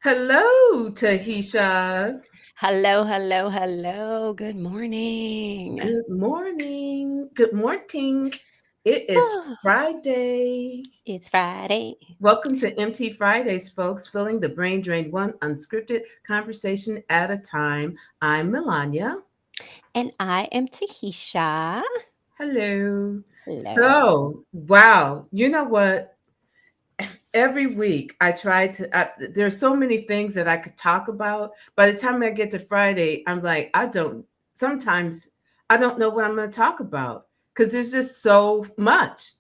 Hello, Tahitia. Hello, hello, hello. Good morning. Good morning. Good morning. It is Friday. It's Friday. Welcome to MT Fridays, folks. Filling the brain drain, one unscripted conversation at a time. I'm Melonya. And I am Tahisha. Hello. Hello. So, wow. You know what? Every week I try to, there's so many things that I could talk about. By the time I get to Friday, I'm like, sometimes I don't know what I'm going to talk about because there's just so much.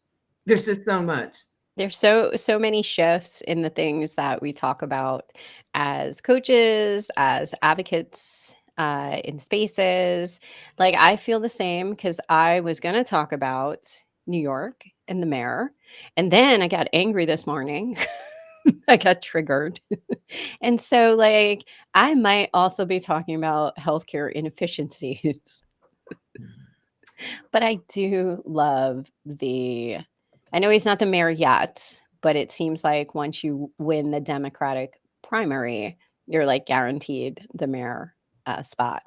There's just so much. There's so many shifts in the things that we talk about as coaches, as advocates, in spaces. Like I feel the same because I was gonna talk about New York and the mayor, and then I got angry this morning. I got triggered. And so, like, I might also be talking about healthcare inefficiencies, but I do love I know he's not the mayor yet, but it seems like once you win the Democratic primary, you're like guaranteed the mayor spot.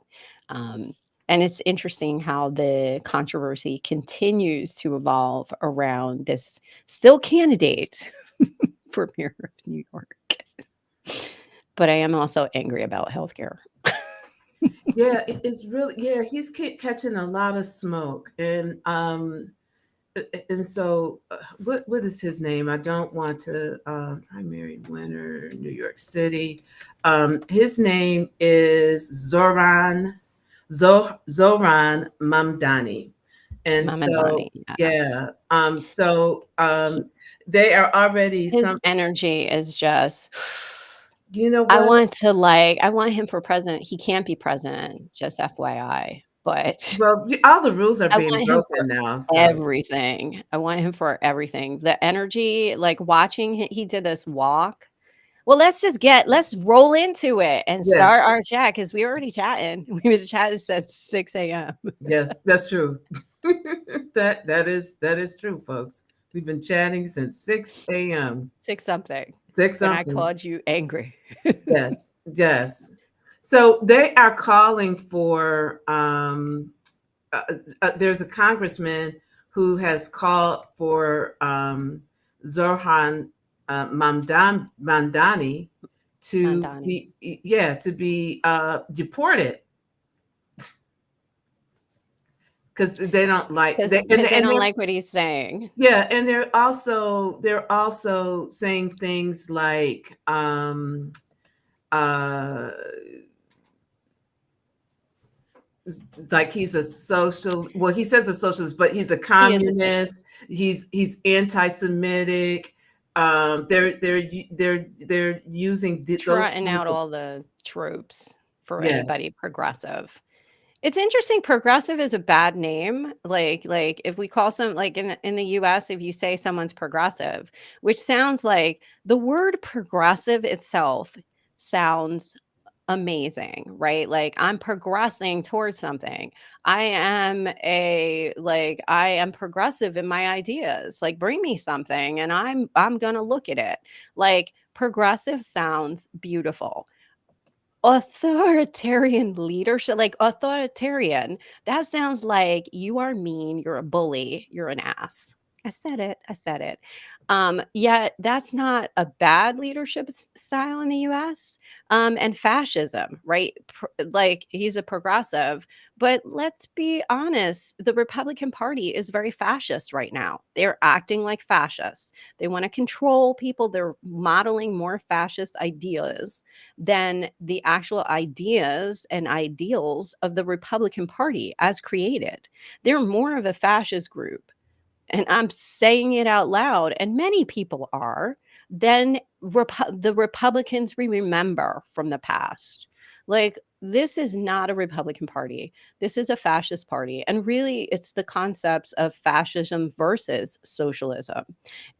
Um, and it's interesting how the controversy continues to evolve around this still candidate for mayor of New York. But I am also angry about healthcare. Yeah, it's really, yeah, he's keep catching a lot of smoke. And so what is his name? I don't want to primary winner New York City. His name is Zoran Mamdani. And Mama so Donnie, yes. yeah, they are already His some, energy is just you know what? I want him for president. He can't be president, just FYI, but Well, all the rules are I being want him for broken now, so everything. I want him for everything. The energy, like watching he did this walk. Well, let's roll into it and yes, start our chat because we already chatting. We was chatting since 6 a.m. yes, that's true. That is true, folks. We've been chatting since 6 a.m. 6 something Six when I something. called you angry. Yes, yes. So they are calling for. There's a congressman who has called for Zohan Mamdani to Mandani. be, yeah, to be deported because they don't like Because they because they and don't they're like what he's saying. yeah, and they're also saying things uh like he's a social, well, he says a socialist, but he's a He is a social. communist. He's anti-Semitic. They're using those Trotting out kinds of, all the tropes for yes, anybody progressive. It's interesting, progressive is a bad name. Like if we call some like in the US, if you say someone's progressive, which sounds like the word progressive itself sounds amazing, right? Like I'm progressing towards something. I am progressive in my ideas. Like bring me something and I'm going to look at it. Like progressive sounds beautiful. Authoritarian leadership, like authoritarian, that sounds like you are mean, you're a bully, you're an ass. I said it. I said it. Yet that's not a bad leadership style in the US. And fascism, right? Like he's a progressive, but let's be honest, the Republican Party is very fascist right now. They're acting like fascists. They want to control people. They're modeling more fascist ideas than the actual ideas and ideals of the Republican Party as created. They're more of a fascist group. And I'm saying it out loud, and many people are, than the Republicans we remember from the past. Like, this is not a Republican Party. This is a fascist party. And really, it's the concepts of fascism versus socialism.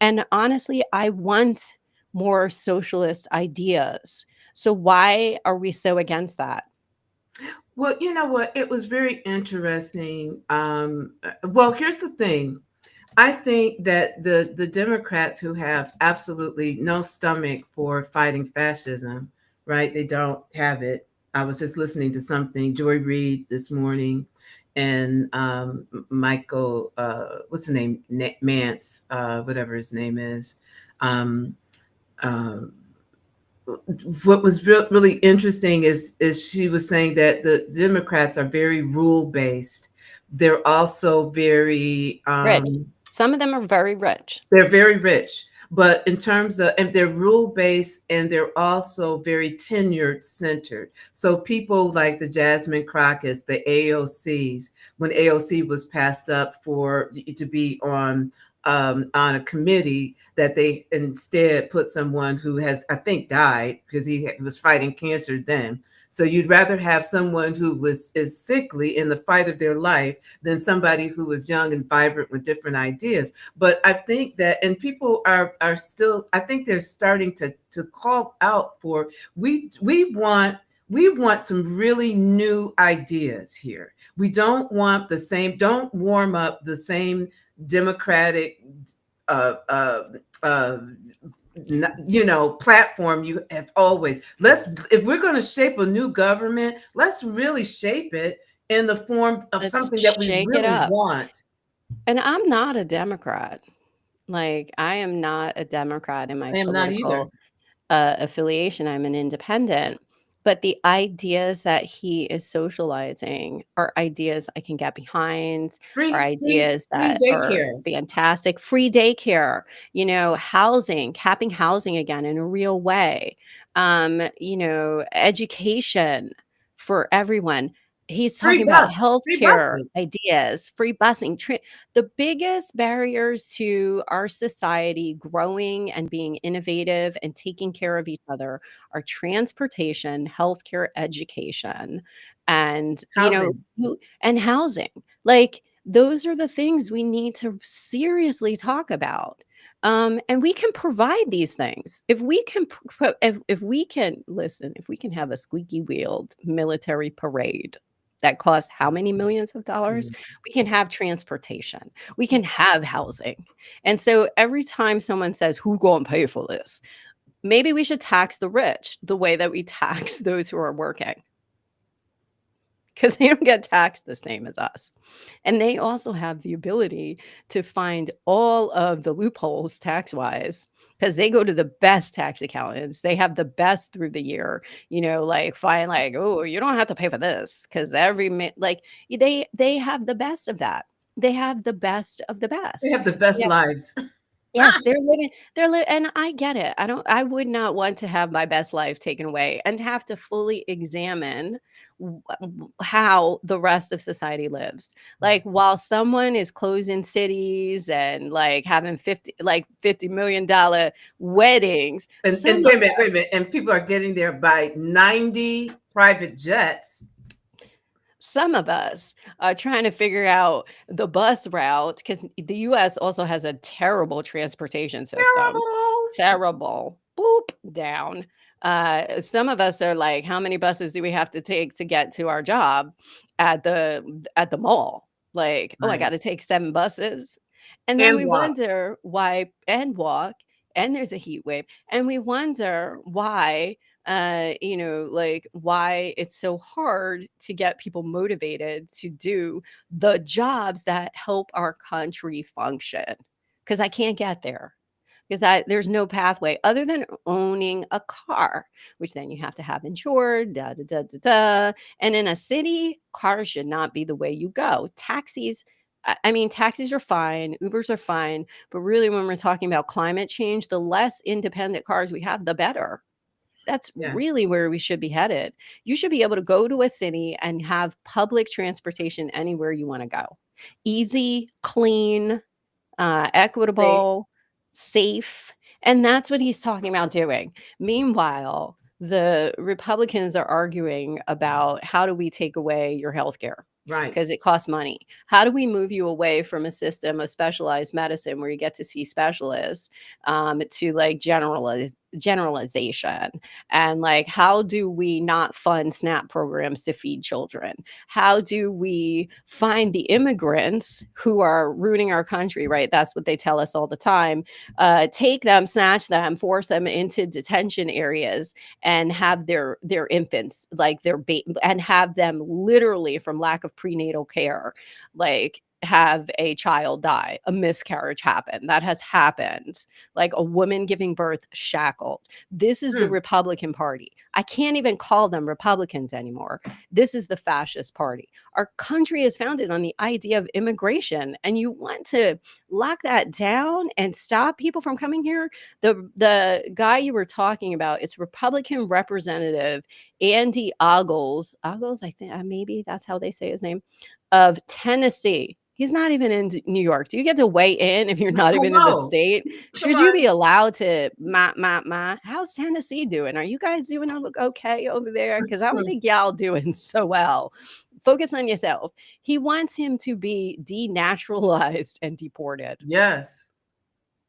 And honestly, I want more socialist ideas. So, why are we so against that? well, you know what, it was very interesting. Well, here's the thing. I think that the Democrats who have absolutely no stomach for fighting fascism, right? They don't have it. I was just listening to something, Joy Reid this morning, and Michael, what's the name? Mance, whatever his name is. Um, uh, what was really interesting is she was saying that the Democrats are very rule based. They're also very Rich. Some of them are very rich. they're very rich, but in terms of, and they're rule based, and they're also very tenured centered. So people like the Jasmine Crockett's, the AOCs, when AOC was passed up for to be on a committee, that they instead put someone who has, I think, died because he was fighting cancer then. So you'd rather have someone who is sickly in the fight of their life than somebody who was young and vibrant with different ideas. But I think that, and people are still, I think they're starting to call out for, we want some really new ideas here. We don't want the same, don't warm up the same Democratic uh, uh, uh, platform you have always. If we're going to shape a new government, let's really shape it in the form of Let's something that we shake it really up. want. And I'm not a Democrat. Like, I am not a Democrat in my I am not either. political affiliation. I'm an independent. But the ideas that he is socializing are ideas I can get behind, are ideas Free that are daycare. fantastic. Free daycare, housing, capping housing again in a real way, education for everyone. He's talking about Free healthcare buses. ideas, free busing. The biggest barriers to our society growing and being innovative and taking care of each other are transportation, healthcare, education, and Housing. and housing. Like, those are the things we need to seriously talk about. And we can provide these things if we can. If we can listen, if we can have a squeaky wheeled military parade that costs how many millions of dollars, we can have transportation, we can have housing. And so every time someone says, "Who going to pay for this?" maybe we should tax the rich the way that we tax those who are working, because they don't get taxed the same as us. And they also have the ability to find all of the loopholes tax wise, because they go to the best tax accountants. They have the best through the year, like, find, like, oh, you don't have to pay for this because like, they have the best of that. They have the best of the They best. have the best lives. Yes, and I get it. I would not want to have my best life taken away and to have to fully examine how the rest of society lives. Like, while someone is closing cities and like having $50 million weddings, And wait a minute. And people are getting there by 90 private jets. some of us are trying to figure out the bus route, because the US also has a terrible transportation system. Terrible. Boop, down. Some of us are like, how many buses do we have to take to get to our job at the mall? Like, oh, I Right. got to take 7 buses. And then And we walk. wonder why, and walk, and there's a heat wave. And we wonder why, like, why it's so hard to get people motivated to do the jobs that help our country function. Because I can't get there, because there's no pathway other than owning a car, which then you have to have insured, da da da da da. And in a city, cars should not be the way you go. Taxis, I mean, taxis are fine, Ubers are fine, but really, when we're talking about climate change, the less independent cars we have, the better. That's Yes. really where we should be headed. You should be able to go to a city and have public transportation anywhere you want to go. Easy, clean, Safe. equitable, safe. And that's what he's talking about doing. Meanwhile, the Republicans are arguing about, how do we take away your health care? Right. because it costs money. How do we move you away from a system of specialized medicine where you get to see specialists to like generalization? And like, how do we not fund SNAP programs to feed children? How do we find the immigrants who are ruining our country, right? That's what they tell us all the time. Take them, snatch them, force them into detention areas and have their infants, like and have them literally from lack of prenatal care, like have a child die, a miscarriage happen. That has happened. Like a woman giving birth shackled. This is the Mm. Republican Party. I can't even call them Republicans anymore. This is the fascist party. Our country is founded on the idea of immigration, and you want to lock that down and stop people from coming here. The guy you were talking about, it's Republican Representative Andy Ogles. Ogles, I think maybe that's how they say his name, of Tennessee. He's not even in New York. Do you get to weigh in if you're not even in the Hello. state? Come Should you on. be allowed to How's Tennessee doing? Are you guys doing okay over there? Because I don't think y'all doing so well. Focus on yourself. He wants him to be denaturalized and deported Yes.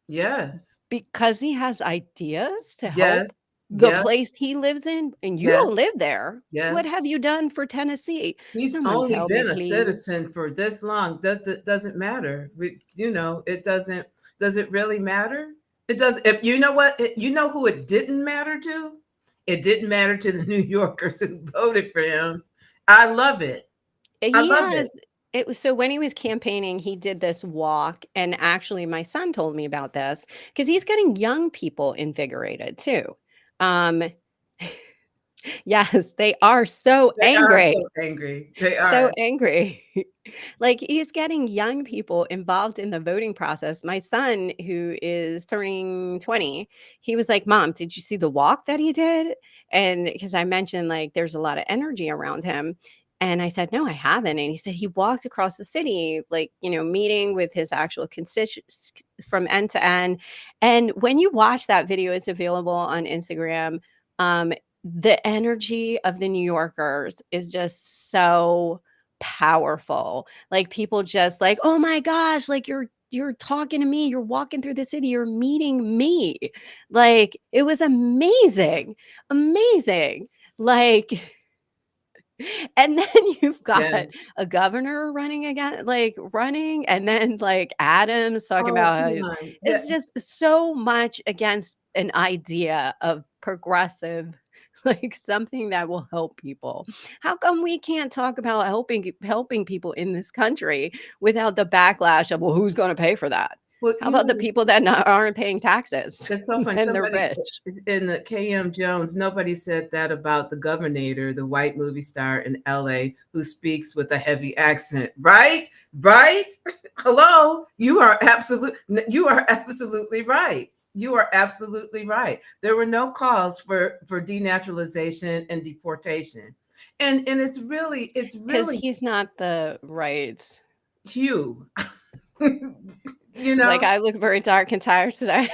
Yes. because he has ideas to help Yes. the Yes. place he lives in, and you don't Yes. live there. What Yes. have you done for Tennessee? He's Someone only tell me, been a please. citizen for this long. Doesn't matter. It doesn't. Does it really matter? It does. If you know what, you know who it didn't matter to. It didn't matter to the New Yorkers who voted for him. I love it. I He love it. has it was so when he was campaigning, he did this walk, and actually my son told me about this because he's getting young people invigorated too. Um, yes, they are so They are angry. so angry. They So are. angry. Like, he's getting young people involved in the voting process. My son, who is turning 20, he was like, "Mom, did you see the walk that he did?" And because I mentioned, like, there's a lot of energy around him. And I said, "No, I haven't." And he said he walked across the city, like, meeting with his actual constituents from end to end. And when you watch that video, it's available on Instagram. Um, the energy of the New Yorkers is just so powerful. Like, people just like, "Oh my gosh, like you're talking to me, you're walking through the city, you're meeting me." Like, it was amazing. Amazing. Like, and then you've got Yeah. a governor running again, like running, and then like Adams talking Oh, about come how on. Yeah. it's just so much against an idea of progressive, like something that will help people. How come we can't talk about helping people in this country without the backlash of, well, who's going to pay for that? Well, How about the people that aren't paying taxes it's so funny. and they're Somebody rich? in the KM Jones, nobody said that about the Governator, the white movie star in LA who speaks with a heavy accent. Right? Right? Hello. You are absolutely right. You are absolutely right. There were no calls for denaturalization and deportation. And it's Because really he's not the right. Hugh. Like, I look very dark and tired today.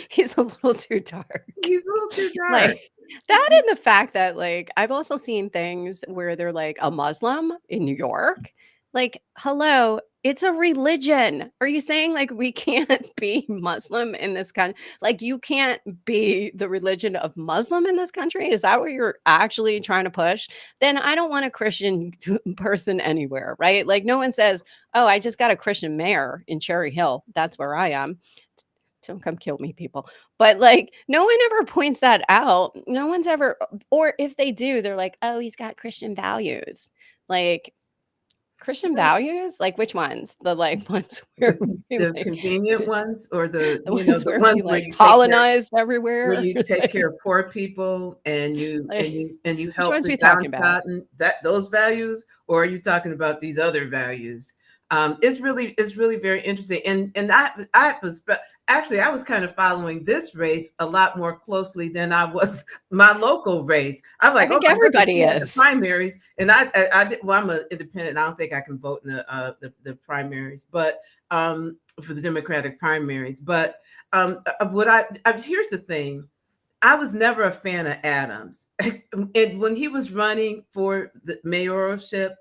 He's a little too dark. He's a little too dark. Like, that and the fact that, like, I've also seen things where they're like a Muslim in New York. Like, hello, it's a religion. Are you saying like we can't be Muslim in this country? Like, you can't be the religion of Muslim in this country? Is that what you're actually trying to push? Then I don't want a Christian person anywhere, right? Like, no one says, "Oh, I just got a Christian mayor in Cherry Hill. That's where I am." Don't come kill me, people. But like, no one ever points that out. No one's ever, or if they do, they're like, "Oh, he's got Christian values." Like, Christian values? Like, which ones? The like ones where we The like convenient ones, or the ones the where we ones like colonized everywhere? where you take Like, care of poor people and like, you which help ones the we talking about? downtrodden, that those values, or are you talking about these other values? It's really very interesting. And I was actually I was kind of following this race a lot more closely than I was my local race. I'm I like, oh think my goodness, everybody we had the is. primaries, and well, I'm an independent. I don't think I can vote in the primaries, but for the Democratic primaries. But here's the thing. I was never a fan of Adams. When he was running for the mayorship,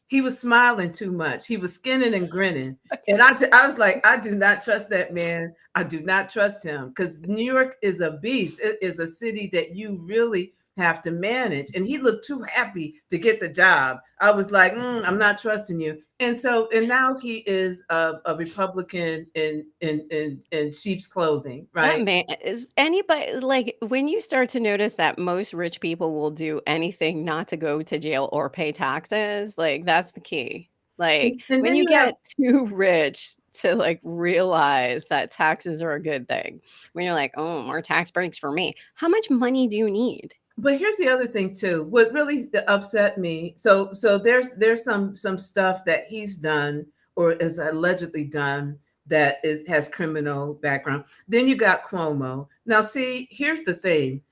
he was smiling too much. He was skinning and grinning. And I was like, I do not trust that man. I do not trust him because New York is a beast. It is a city that you really have to manage. And he looked too happy to get the job. I was like, I'm not trusting you. And so, and now he is a Republican in sheep's clothing, That right? man is anybody like, when you start to notice that most rich people will do anything not to go to jail or pay taxes, like, that's the key. Like, And when then you you have, get too rich to, like, realize that taxes are a good thing, when you're like, "Oh, more tax breaks for me." How much money do you need? but here's the other thing too. What really upset me. So there's some stuff that he's done or is allegedly done that is has criminal background. Then you got Cuomo. Now, see, here's the thing.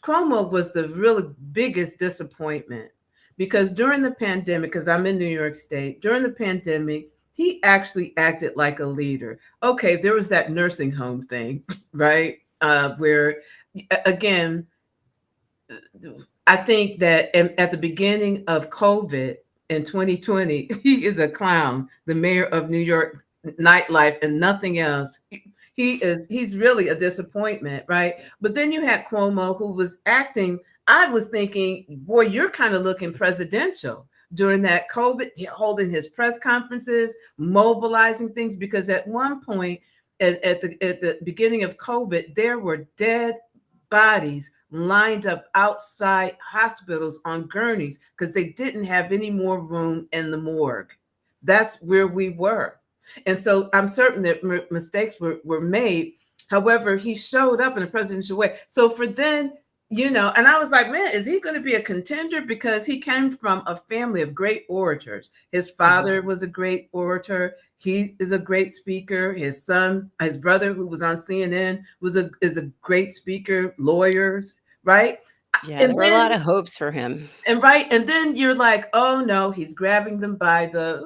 Cuomo was the really biggest disappointment because during the pandemic, because I'm in New York State, during the pandemic, he actually acted like a leader. Okay, there was that nursing home thing, right? Where again, I think that at the beginning of COVID in 2020, he is a clown, the mayor of New York nightlife and nothing else. He's really a disappointment, right? But then you had Cuomo who was acting. I was thinking, boy, you're kind of looking presidential during that COVID, holding his press conferences, mobilizing things, because at one point at the beginning of COVID, there were dead bodies lined up outside hospitals on gurneys because they didn't have any more room in the morgue. That's where we were. And so I'm certain that mistakes were made. However, he showed up in a presidential way. So for then, and I was like, man, is he going to be a contender? Because he came from a family of great orators. His Mhm. father was a great orator. He is a great speaker. His son, his brother, who was on CNN, is a great speaker. Lawyers, right? Yeah, And there were a lot then of hopes for him. and then you're like, oh no, he's grabbing them by the.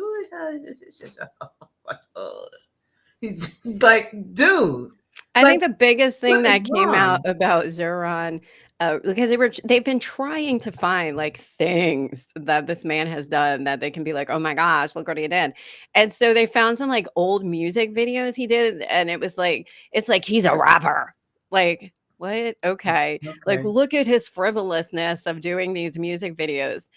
He's like, dude, I like, think the biggest thing what is that came out wrong? about Zoran, because they've been trying to find, like, things that this man has done that they can be like, "Oh my gosh, look what he did." And so they found some, like, old music videos he did, and it was like it's like, "He's a rapper." Like, "What? Okay." Like, Okay. "Look at his frivolousness of doing these music videos."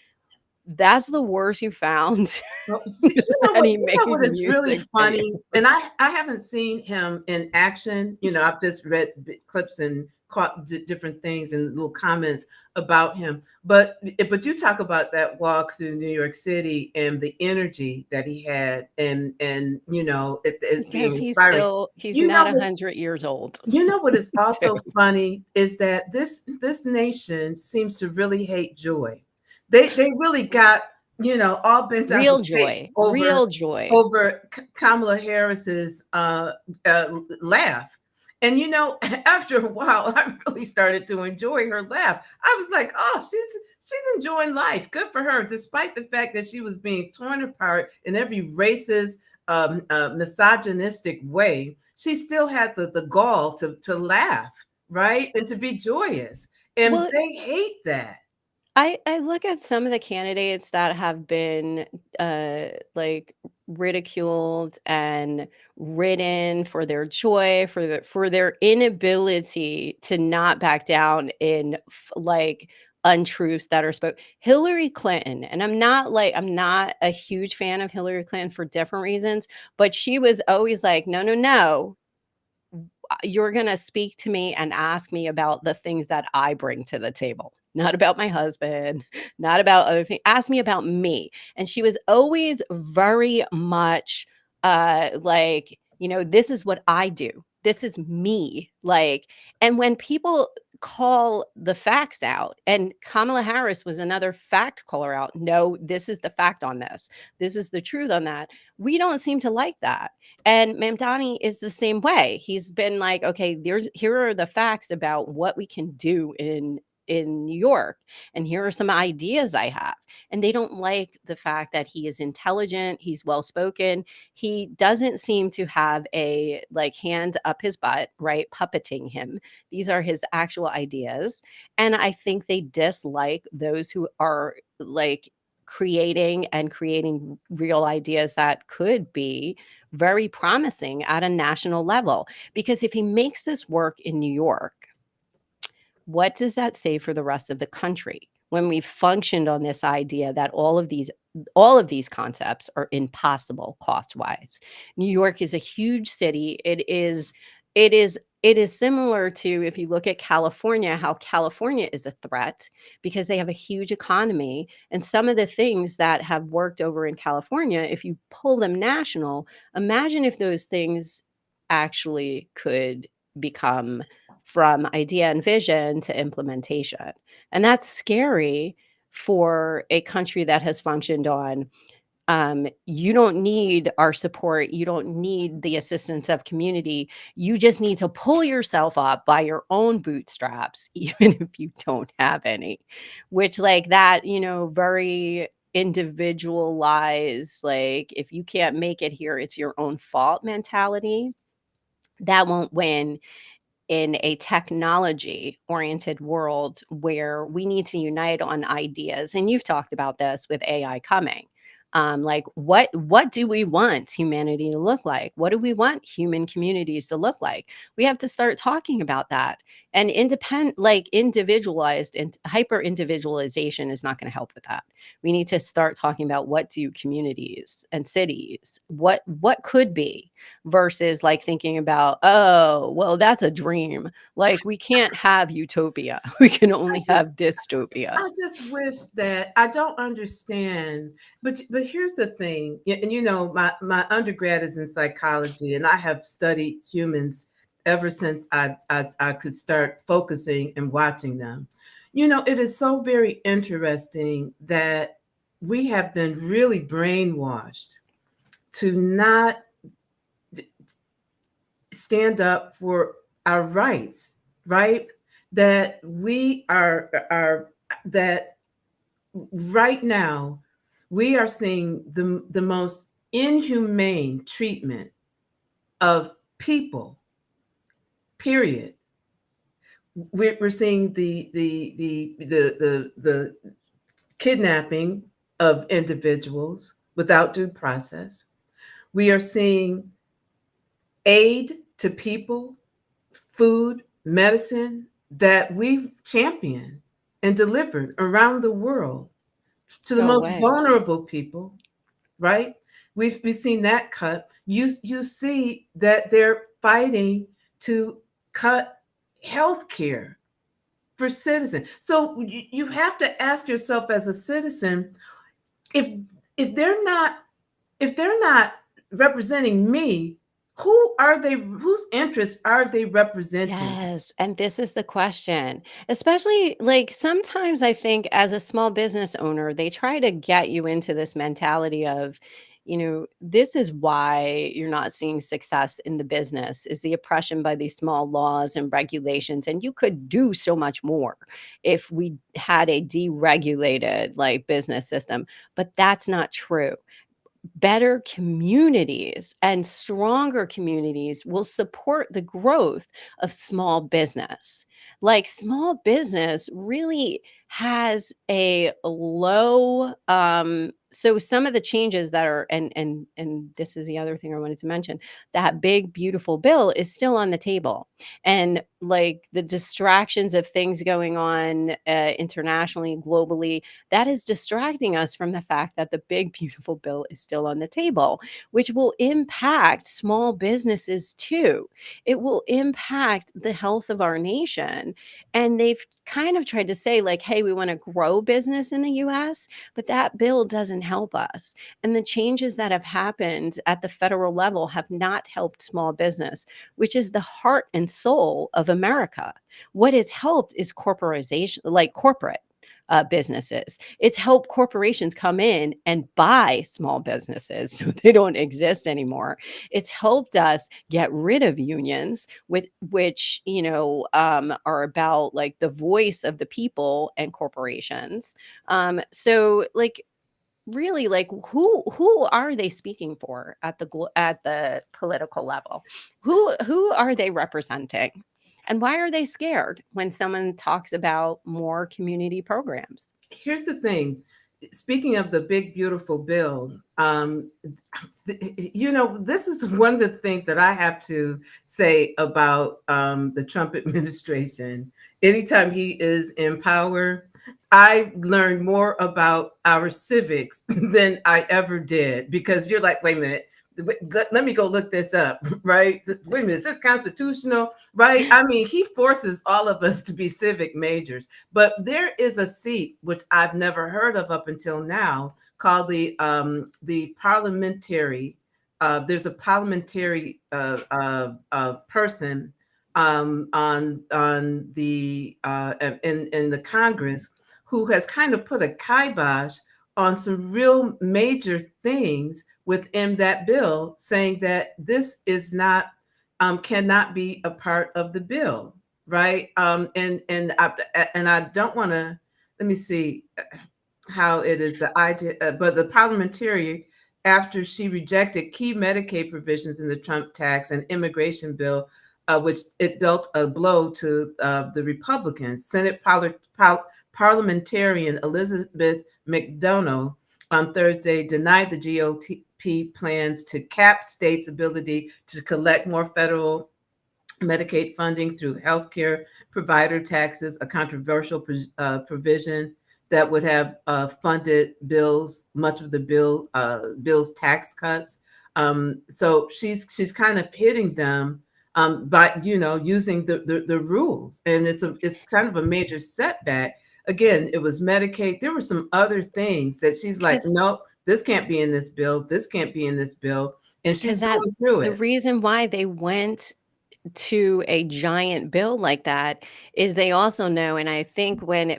That's the worst you found? Well, see, Is that he you know made what is really music funny, videos? and I haven't seen him in action. I've just read clips and caught different things and little comments about him. But you talk about that walk through New York City and the energy that he had, and it's being Because inspiring. he's You not know what's 100 years old. you know what is Too. also funny is that this nation seems to really hate joy. They really got all bent out of Real shape joy, over real joy. Kamala Harris's laugh. And after a while, I really started to enjoy her laugh. I was like, oh, she's enjoying life. Good for her, despite the fact that she was being torn apart in every racist, misogynistic way. She still had the gall to laugh, right, and to be joyous. And Well, they hate that. I look at some of the candidates that have been, like, ridiculed and ridden for their joy, for their inability to not back down in, like, untruths that are spoke Hillary Clinton, and I'm not a huge fan of Hillary Clinton for different reasons, but she was always like, "No, no, no. You're gonna speak to me and ask me about the things that I bring to the table, not about my husband, not about other things. Ask me about me." And she was always very much like, this is what I do. This is me. Like, and when people call the facts out, and Kamala Harris was another fact caller out, no, this is the fact on this. This is the truth on that. We don't seem to like that. And Mamdani is the same way. He's been like, okay, here are the facts about what we can do in in New York, and here are some ideas I have. And they don't like the fact that he is intelligent, he's well spoken. He doesn't seem to have a like hand up his butt, right? Puppeting him. These are his actual ideas. And I think they dislike those who are like creating real ideas that could be very promising at a national level. Because if he makes this work in New York, what does that say for the rest of the country when we've functioned on this idea that all of these concepts are impossible cost wise? New York is a huge city. It is similar to, if you look at California, how California is a threat because they have a huge economy, and some of the things that have worked over in California, if you pull them national, imagine if those things actually could become from idea and vision to implementation. And that's scary for a country that has functioned on, you don't need our support. You don't need the assistance of community. You just need to pull yourself up by your own bootstraps, even if you don't have any, which, like that, very individualized, like, if you can't make it here, it's your own fault mentality. That won't win in a technology oriented world where we need to unite on ideas. And you've talked about this with AI coming. Like, what do we want humanity to look like? What do we want human communities to look like? We have to start talking about that. And individualized and hyper individualization is not going to help with that. We need to start talking about, what do communities and cities, what could be, versus like thinking about, oh, well, that's a dream. Like, we can't have utopia. We can I only have just dystopia. I just wish that I don't understand, but here's the thing, and my undergrad is in psychology, and I have studied humans ever since I could start focusing and watching them. It is so very interesting that we have been really brainwashed to not stand up for our rights, right? That we are that right now we are seeing the most inhumane treatment of people. Period. We're seeing the kidnapping of individuals without due process. We are seeing aid to people, food, medicine that we champion and delivered around the world to the Go most away. vulnerable people, right? We've seen that cut. You see that they're fighting to cut health care for citizens. So you have to ask yourself as a citizen, if if they're not if they're not representing me, who are they? Whose interests are they representing? Yes, and this is the question. Especially, like, sometimes I think as a small business owner, they try to get you into this mentality of, this is why you're not seeing success in the business, is the oppression by these small laws and regulations. And you could do so much more if we had a deregulated like business system. But that's not true. Better communities and stronger communities will support the growth of small business. Like, small business really has a low so some of the changes that are, and this is the other thing I wanted to mention, that big beautiful bill is still on the table. And like the distractions of things going on internationally, globally, that is distracting us from the fact that the big, beautiful bill is still on the table, which will impact small businesses too. It will impact the health of our nation. And they've kind of tried to say, like, hey, we want to grow business in the US, but that bill doesn't help us. And the changes that have happened at the federal level have not helped small business, which is the heart and soul of America. What it's helped is corporatization, like corporate. businesses. It's helped corporations come in and buy small businesses so they don't exist anymore. It's helped us get rid of unions, with which, are about like the voice of the people and corporations. So like, really, like, who are they speaking for at at the political level? Who are they representing? And why are they scared when someone talks about more community programs? Here's the thing. Speaking of the big beautiful bill, this is one of the things that I have to say about the Trump administration. Anytime he is in power, I learn more about our civics than I ever did, because you're like, wait a minute, let me go look this up, right? Wait a minute, is this constitutional, right? I mean, he forces all of us to be civic majors, but there is a seat which I've never heard of up until now, called the parliamentary. There's a parliamentary person on the in the Congress, who has kind of put a kibosh on some real major things within that bill, saying that this is not cannot be a part of the bill, right? And I don't want to. Let me see how it is the idea, but the parliamentary, after she rejected key Medicaid provisions in the Trump tax and immigration bill, which it dealt a blow to the Republicans. Parliamentarian Elizabeth McDonough on Thursday denied the GOP plans to cap states' ability to collect more federal Medicaid funding through healthcare provider taxes, a controversial provision that would have funded much of the bill's tax cuts. So she's kind of hitting them by using the rules, and it's kind of a major setback. Again, it was Medicaid. There were some other things that she's like, Because nope, this can't be in this bill. This can't be in this bill, and she's that going through the it. reason why they went to a giant bill like that is they also know, and I think when um,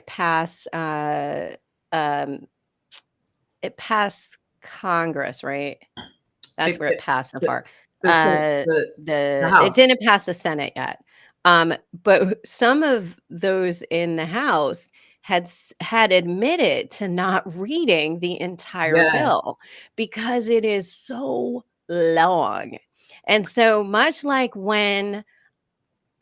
it passed Congress, right? That's It, where it it, passed so the, far. the, Sen- the It House. didn't pass the Senate yet. But some of those in the House had admitted to not reading the entire Yes. bill because it is so long. And so much like when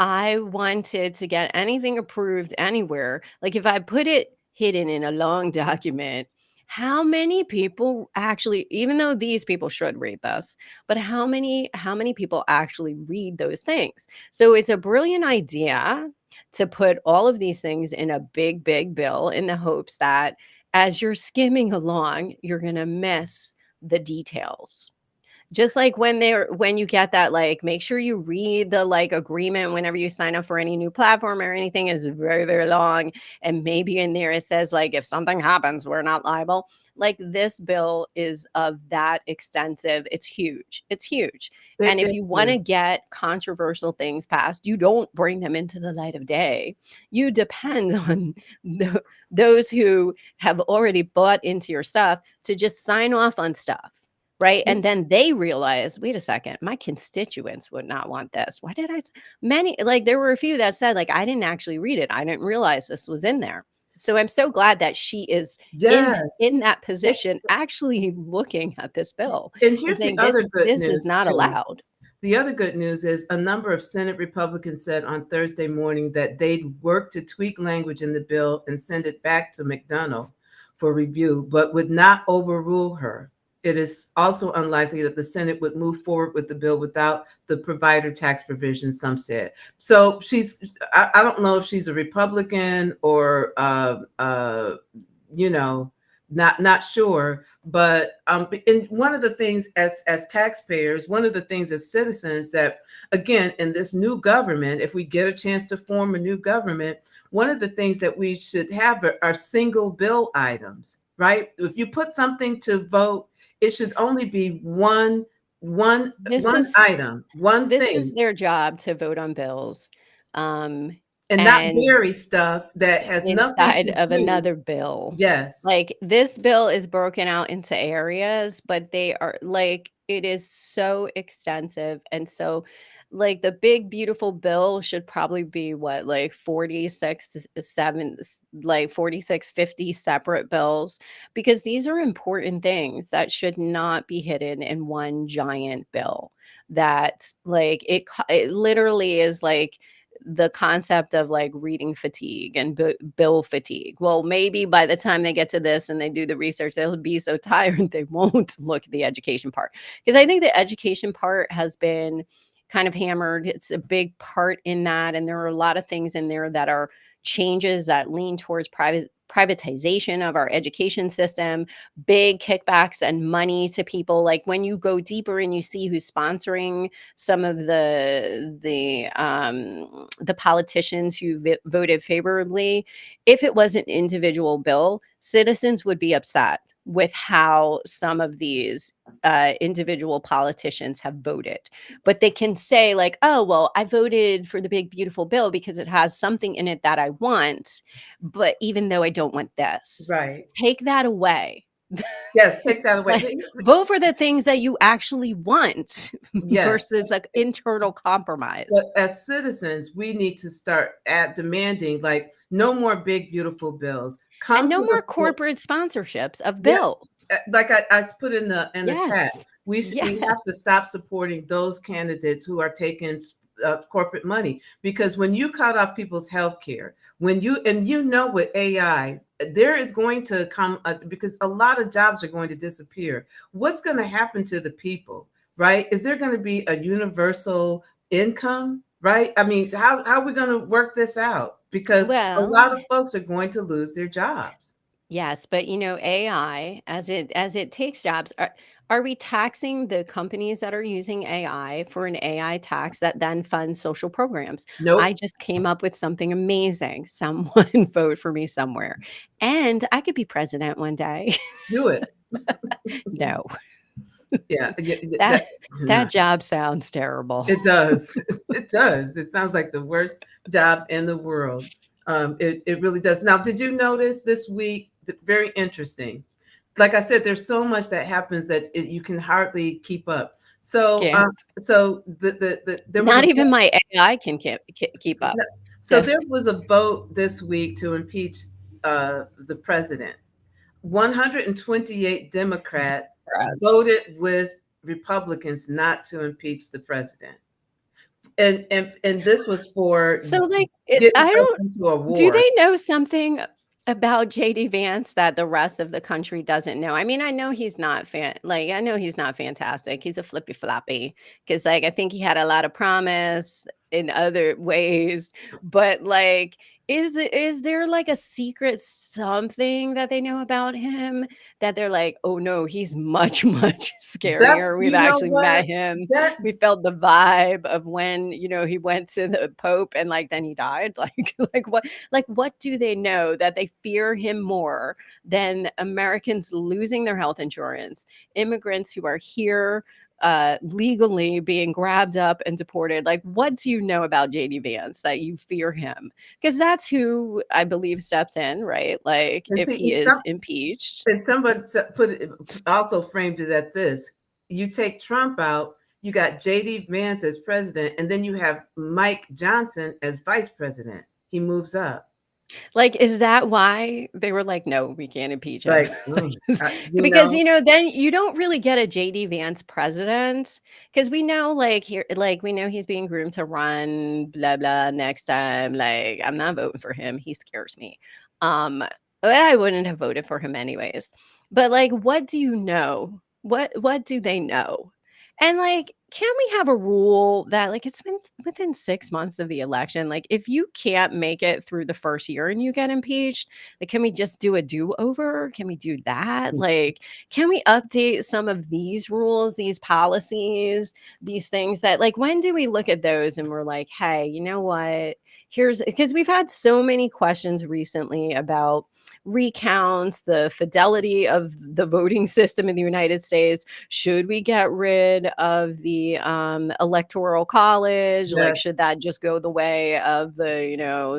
I wanted to get anything approved anywhere, like if I put it hidden in a long document, how many people actually, even though these people should read this, but how many people actually read those things? So it's a brilliant idea to put all of these things in a big, big bill in the hopes that as you're skimming along, you're going to miss the details. Just like when you get that, like, make sure you read the, like, agreement whenever you sign up for any new platform or anything. Is very, very long, and maybe in there it says, like, if something happens, we're not liable. Like, this bill is of that extensive. It's huge. It's huge. And if you It's wanna get controversial things passed, you don't bring them into the light of day. You depend on those who have already bought into your stuff to just sign off on stuff. Right? And then they realized, wait a second, my constituents would not want this. Why did many, like, there were a few that said, like, I didn't actually read it. I didn't realize this was in there. So I'm so glad that she is yes. in that position, actually looking at this bill And and here's the saying, other good this is news not too. allowed. The other good news is a number of Senate Republicans said on Thursday morning that they'd work to tweak language in the bill and send it back to McDonough for review, but would not overrule her. It is also unlikely that the Senate would move forward with the bill without the provider tax provision, some said. So I don't know if she's a Republican or, you know, not sure, but and one of the things as taxpayers, one of the things as citizens, that again in this new government, if we get a chance to form a new government, one of the things that we should have are single bill items, right? If you put something to vote, it should only be This one is item, one this is thing. their job to vote on bills. Um, and not and bury stuff that has nothing inside to of do. another bill. Yes, Like, this bill is broken out into areas, but they are like, it is so extensive. And so, like, the big, beautiful bill should probably be what, like 46 to 7, like 46, 50 separate bills, because these are important things that should not be hidden in one giant bill. That, like, it literally is like the concept of like reading fatigue and bill fatigue. Well, maybe by the time they get to this and they do the research, they'll be so tired they won't look at the education part. Because I think the education part has been kind of hammered. It's a big part in that. And there are a lot of things in there that are changes that lean towards privatization of our education system, big kickbacks and money to people. Like, when you go deeper and you see who's sponsoring some of the politicians who voted favorably, if it was an individual bill, citizens would be upset with how some of these individual politicians have voted. But they can say, like, oh, well, I voted for the big beautiful bill because it has something in it that I want, but even though I don't want this, right. take that away. Yes, take that away. Like, vote for the things that you actually want Yes. versus like internal But compromise. as citizens, we need to start at demanding, like, no more big, beautiful bills. And Come no to the more corporate sponsorships of yes, bills. like I put in the chat, Yes. we have to Yes. stop supporting those candidates who are taking corporate money, because when you cut off people's health care, when you and you know with AI, there is going to come because a lot of jobs are going to disappear. What's going to happen to the people, right? Is there going to be a universal income, right? I mean, how are we going to work this out? Because a Well, lot of folks are going to lose their jobs. yes, but AI, as it takes jobs, are we taxing the companies that are using AI for an AI tax that then funds social programs? I Nope. just came up with something amazing. Someone vote for me somewhere. And I could be president one day. Do it. No. Yeah, That that that job sounds terrible. it does. It does. It sounds like the worst job in the world. It really does. Now, did you notice this week? Very interesting. Like I said, there's so much that happens that you can hardly keep up. So, Can't. there was a Not even my AI can keep up. so So, there was a vote this week to impeach the president. 128 Democrats Democrats. voted with Republicans not to impeach the president. And this was for So, like, getting I us don't into a do war. they know something about JD Vance that the rest of the country doesn't know? I mean, I know he's not I know he's not fantastic. He's a flippy floppy because, like, I think he had a lot of promise in other ways, but like, is there like a secret something that they know about him that they're like, oh no, he's much much That's scarier. We've you know actually met what? him. That We felt the vibe of when, he went to the Pope and like then he died. Like what do they know that they fear him more than Americans losing their health insurance, immigrants who are here legally being grabbed up and deported? Like, what do you know about JD Vance that you fear him? Because that's who I believe steps in, right? Like, and if see he is impeached. and somebody put it also framed it at this. You take Trump out, you got JD Vance as president, and then you have Mike Johnson as vice president. He moves up. Like, is that why they were like, "No, we can't impeach him?" Like, you Because, know, then you don't really get a JD Vance president, because we know, like, we know he's being groomed to run blah blah next time. Like, I'm not voting for him. He scares me. Um, but I wouldn't have voted for him anyways. But like, what do you know? What do they know? And like, can we have a rule that like it's been within 6 months of the election? Like, if you can't make it through the first year and you get impeached, like, can we just do a do-over? Can we do that? Like, can we update some of these rules, these policies, these things that like when do we look at those and we're like, hey, you know what? Here's because we've had so many questions recently about recounts, the fidelity of the voting system in the United States. Should we get rid of the the electoral college? Like, Yes. should that just go the way of the,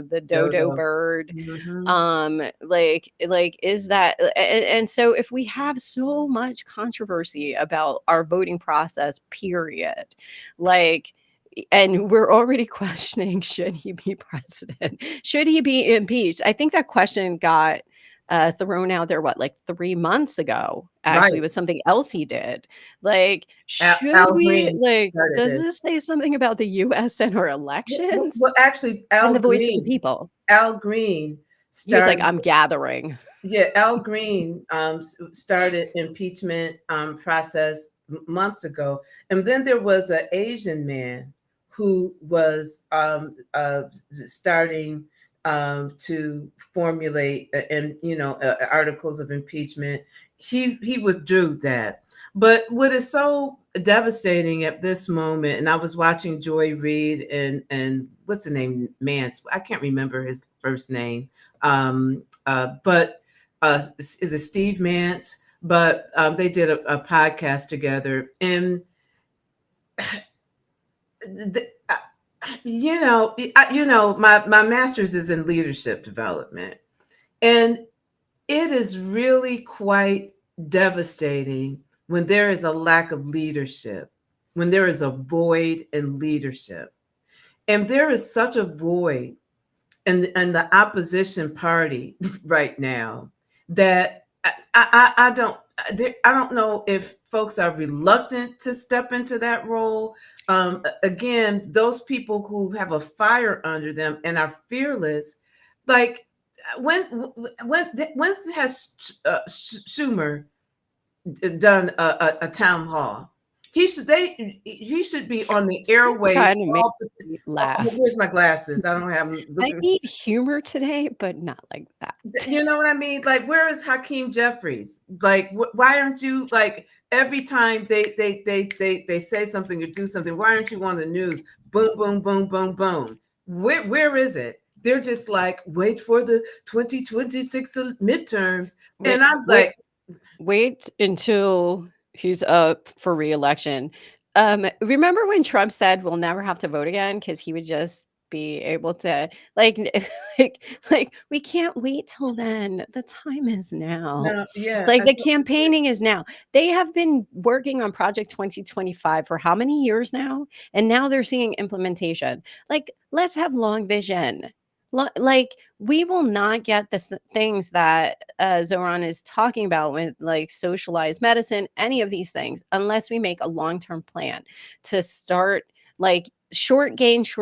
the dodo Dodo. bird? Hmm. Like is that and so if we have so much controversy about our voting process, period, like, and we're already questioning, should he be president? Should he be impeached? I think that question got thrown out there, what, like 3 months ago, actually, Right. with something else he did. Like, should Al we, Green like, started does this. this say something about the US and our elections Well, actually, and the voice of the people? Al Green He was like, started. I'm gathering. Yeah, Al Green started impeachment process months ago, and then there was an Asian man who was starting to formulate and articles of impeachment. He withdrew that, but what is so devastating at this moment, and I was watching Joy Reid and what's the name, Mance, I can't remember his first name, but is it Steve Mance? But they did a podcast together, and the, my master's is in leadership development, and it is really quite devastating when there is a lack of leadership, when there is a void in leadership, and there is such a void in the opposition party right now that I don't know if folks are reluctant to step into that role. Again, those people who have a fire under them and are fearless, like when when has Schumer done a town hall? He should be on the You're airwaves. trying to make me laugh. Where's my glasses? I don't have them. I need humor today, but not like that. You know what I mean? Like, where is Hakeem Jeffries? Like, why aren't you, like, every time they say something or do something? Why aren't you on the news? Boom, boom, boom, boom, boom. Where is it? They're just like, wait for the 2026 midterms, Wait, and I'm wait, like, wait until he's up for reelection. Remember when Trump said we'll never have to vote again because he would just be able to, like, like we can't wait till then. The time is now. no, yeah, Like, the campaigning is now. They have been working on Project 2025 for how many years now? And now they're seeing implementation. Like, let's have long vision. Like, we will not get the things that Zoran is talking about with, like, socialized medicine, any of these things, unless we make a long-term plan to start, like, short gains,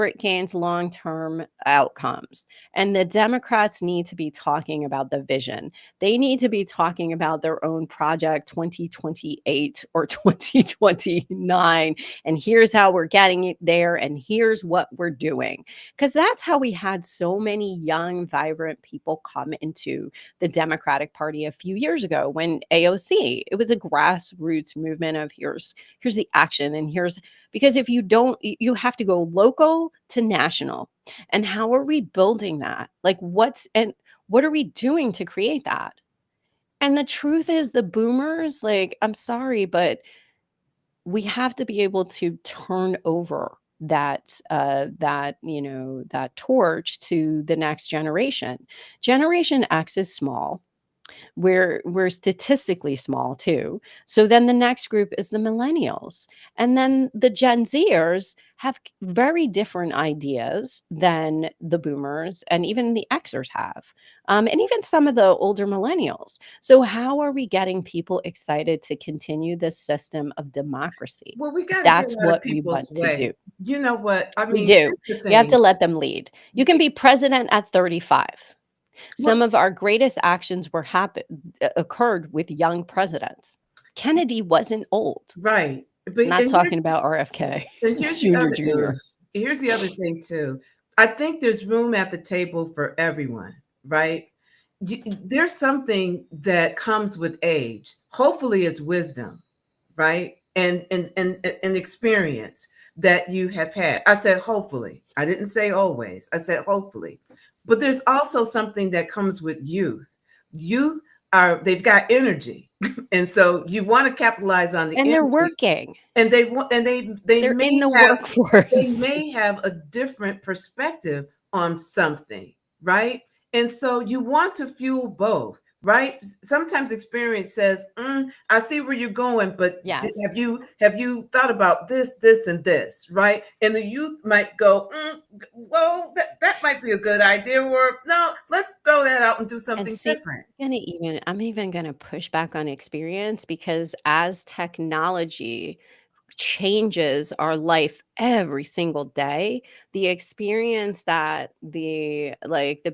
long-term outcomes. And the Democrats need to be talking about the vision. They need to be talking about their own project 2028 or 2029. And here's how we're getting it there. And here's what we're doing. Because that's how we had so many young, vibrant people come into the Democratic Party a few years ago when AOC, it was a grassroots movement of here's the action and here's, because if you don't, you have to go local to national. And how are we building that? Like, what are we doing to create that? And the truth is, the boomers, like, I'm sorry, but we have to be able to turn over that torch to the next generation. Generation X is small. We're statistically small too. So then the next group is the millennials. And then the Gen Zers have very different ideas than the boomers and even the Xers have. And even some of the older millennials. So how are we getting people excited to continue this system of democracy? well, we If got to get that's out of what we people's want to do. way. You know what I We mean? do. Here's the We have thing. to let them lead. You can be president at 35. Well, Some of our greatest actions occurred with young presidents. Kennedy wasn't old. right, but Not talking about RFK, and here's the Junior, other Junior. here's the other thing too. I think there's room at the table for everyone, right? There's something that comes with age. Hopefully, it's wisdom, right? And experience that you have had. I said hopefully. I didn't say always. I said hopefully. But there's also something that comes with youth. Youth they've got energy, and so you want to capitalize on the And they're energy, working. and they want, and They're in the they workforce. may have a different perspective on something, right? And so you want to fuel both, right? Sometimes experience says, I see where you're going, but Yes. have you thought about this and this, right? And the youth might go, well, that might be a good idea, or no, let's throw that out and do And something see, different. I'm even gonna push back on experience, because as technology changes our life every single day, the experience that the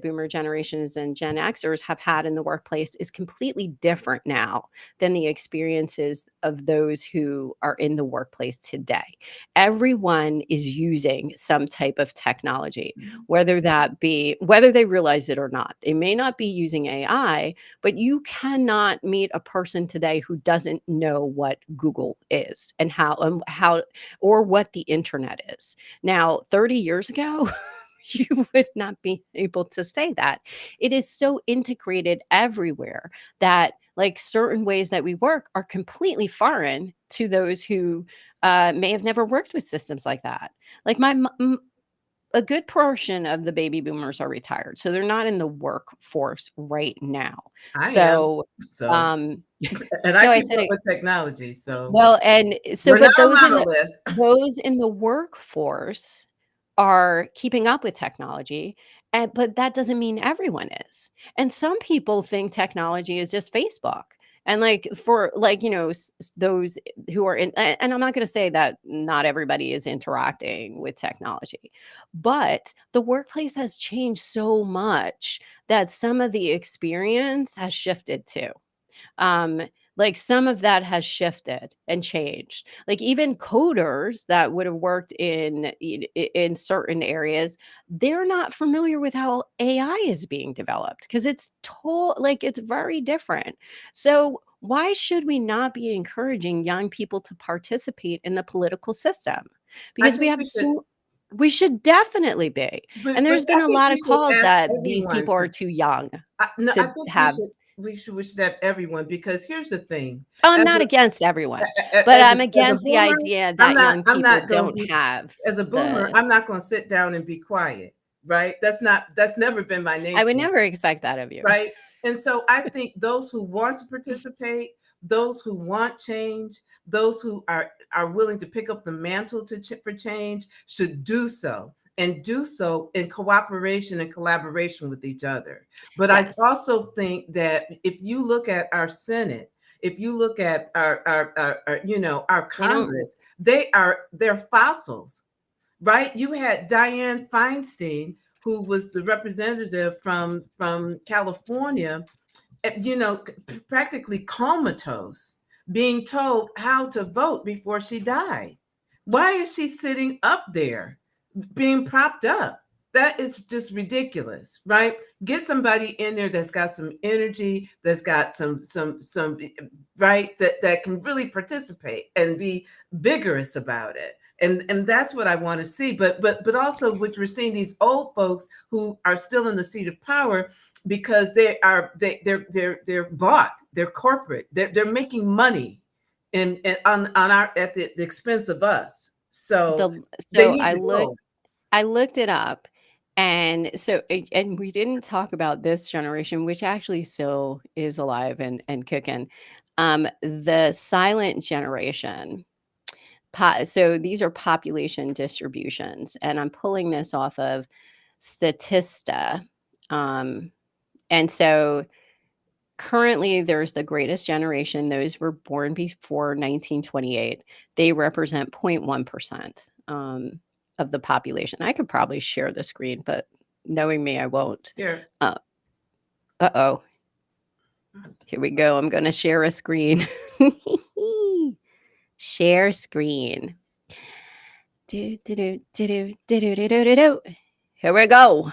boomer generations and Gen Xers have had in the workplace is completely different now than the experiences of those who are in the workplace today. Everyone is using some type of technology, whether they realize it or not. They may not be using AI, but you cannot meet a person today who doesn't know what Google is and how or what the internet is. Now, 30 years ago, you would not be able to say that. It is so integrated everywhere that like certain ways that we work are completely foreign to those who may have never worked with systems like that. Like a good portion of the baby boomers are retired, so they're not in the workforce right now. I am. So, So, um, and I no, I keep said up it. with technology. So Well, and so, we're not but a monolith. those in the workforce are keeping up with technology, but that doesn't mean everyone is. And some people think technology is just Facebook. And like for like, those who are in, and I'm not going to say that not everybody is interacting with technology, but the workplace has changed so much that some of the experience has shifted too. um like some of that has shifted and changed. Like even coders that would have worked in certain areas, they're not familiar with how AI is being developed, because it's very different. So why should we not be encouraging young people to participate in the political system? I Because think we should, we should definitely be. And but there's been I a think lot we of should calls ask that these everyone people to. are too young No, I to think have. we should have everyone, because here's the thing. Oh, I'm As not a against everyone, but I'm as a against the boomer, idea that young I'm people not going to don't be, have as a boomer, the I'm not going to sit down and be quiet, right? That's never been my I would nature, never expect that of you. right? And so I think those who want to participate, those who want change, those who are willing to pick up the mantle for change should do so, and do so in cooperation and collaboration with each other. But I Yes. also think that if you look at our Senate, if you look at our They don't Congress, they're fossils, right? You had Dianne Feinstein, who was the representative from California, practically comatose, being told how to vote before she died. Why is she sitting up there, being propped up? That is just ridiculous, right? Get somebody in there that's got some energy, that's got some right, that can really participate and be vigorous about it. And that's what I want to see. But also, what we're seeing, these old folks who are still in the seat of power, because they're bought, they're corporate, they're making money and on our at the expense of us. So the they so need to go. I looked it up, and and we didn't talk about this generation, which actually still is alive and kicking. The silent generation. So these are population distributions, and I'm pulling this off of Statista. Um, and so currently there's the greatest generation, those were born before 1928. They represent 0.1% of the population. I could probably share the screen, but knowing me, I won't. Here. Uh, uh-oh. Here we go. I'm going to share a screen. Share screen. Do, do, do, do, do, do, do, do, do, do. Here we go.